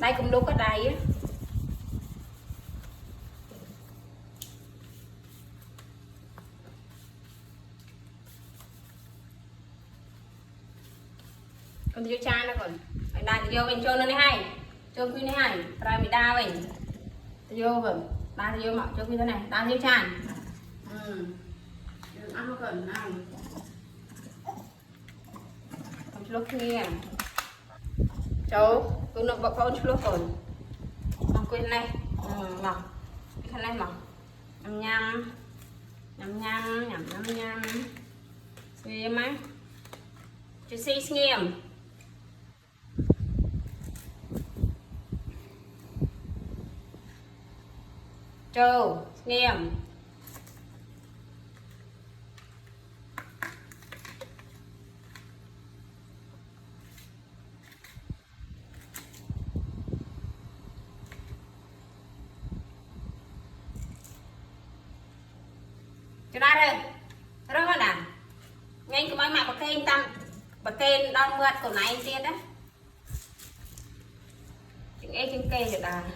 đây cũng lúc ở đây á con vô cha nó còn đây thì vô bên cho nó hay cho quy này hay ra bị đau vậy vô vâng ta vô mặc cho quy thế này ta vô tràn ăn nó cần ăn không lúc nghe cháu tôi nó bọc con lúc còn mặc quy này mặc cái này mặc nhăm nhăm nhăm nhăm nhăm nhăm nhăm nghe má chú xí nghiêm châu nghiêm cho ra đây rất là đàn nhanh cái máy mặc bạc kênh tâm bạc kênh đón mượt của này tiên đấy chừng ấy chừng kê cho đàn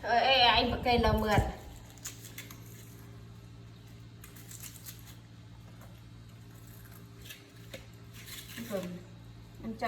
thôi ê anh bạc kênh đâu mượt ăn cho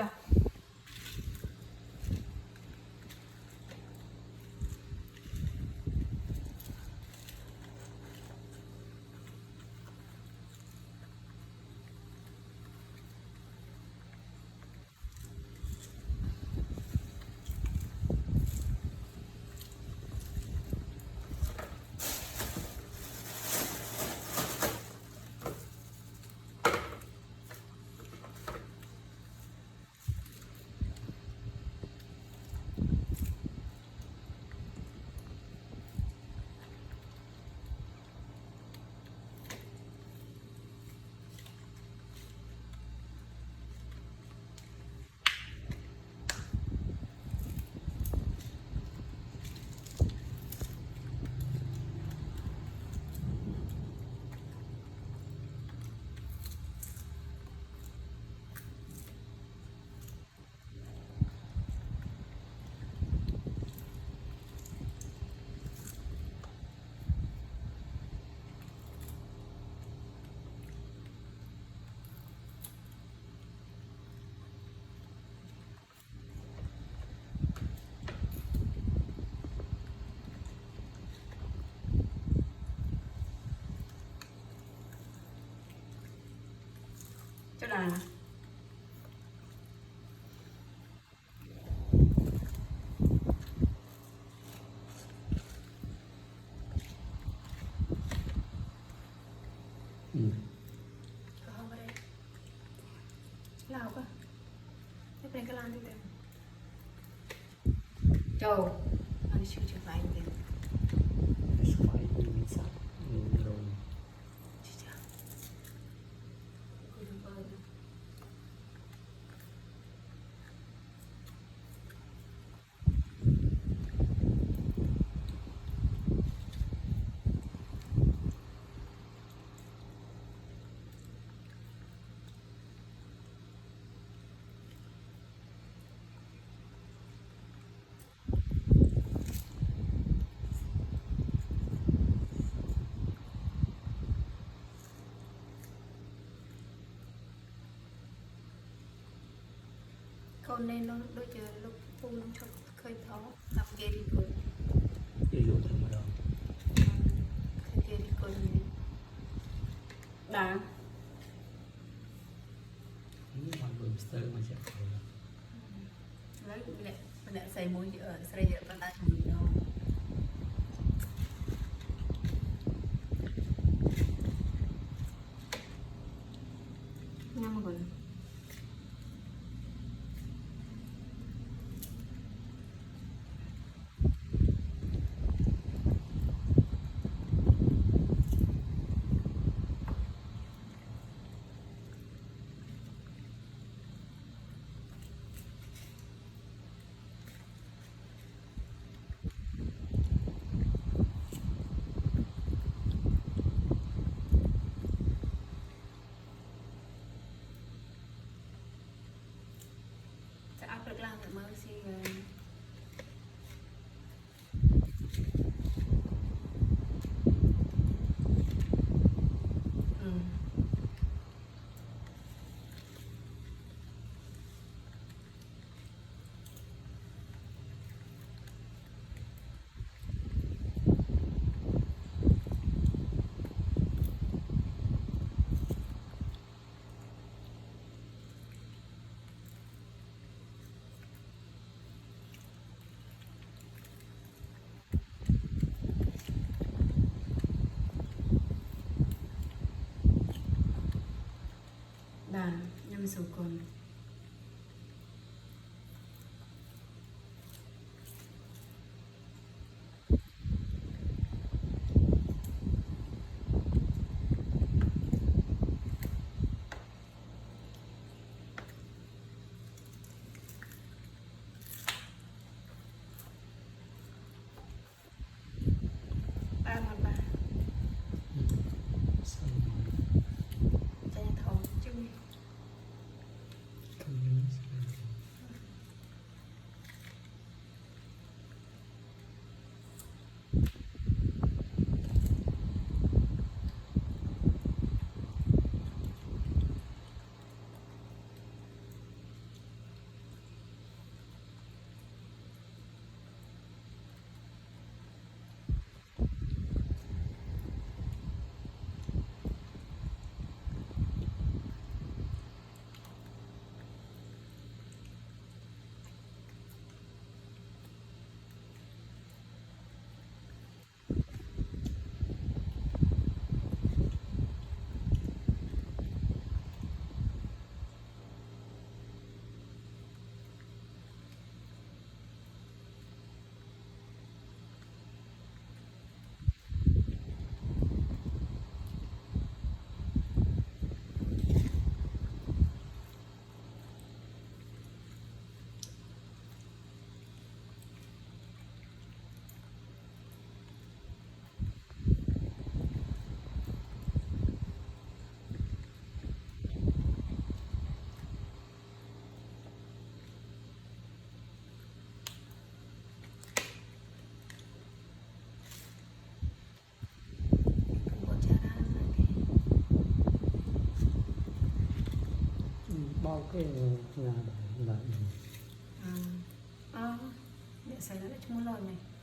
cho đàn không ở đây lao quá cái này cái lan đi được châu anh chưa chụp ảnh đi con nên nó đôi giờ lúc phun nó cho khơi thó làm ghê đi cười ví dụ thế mà đâu khơi ghê đi cười gì đã ini mampu mister macam lấy mình lại xài mũi ở xài giờ con ta chừng đâu năm rồi sukun. Ba mà ba Xong rồi. chạy thầu chứ. Không nhớ sao. Bao cái nhà đợi Biasanya cuma lo nih.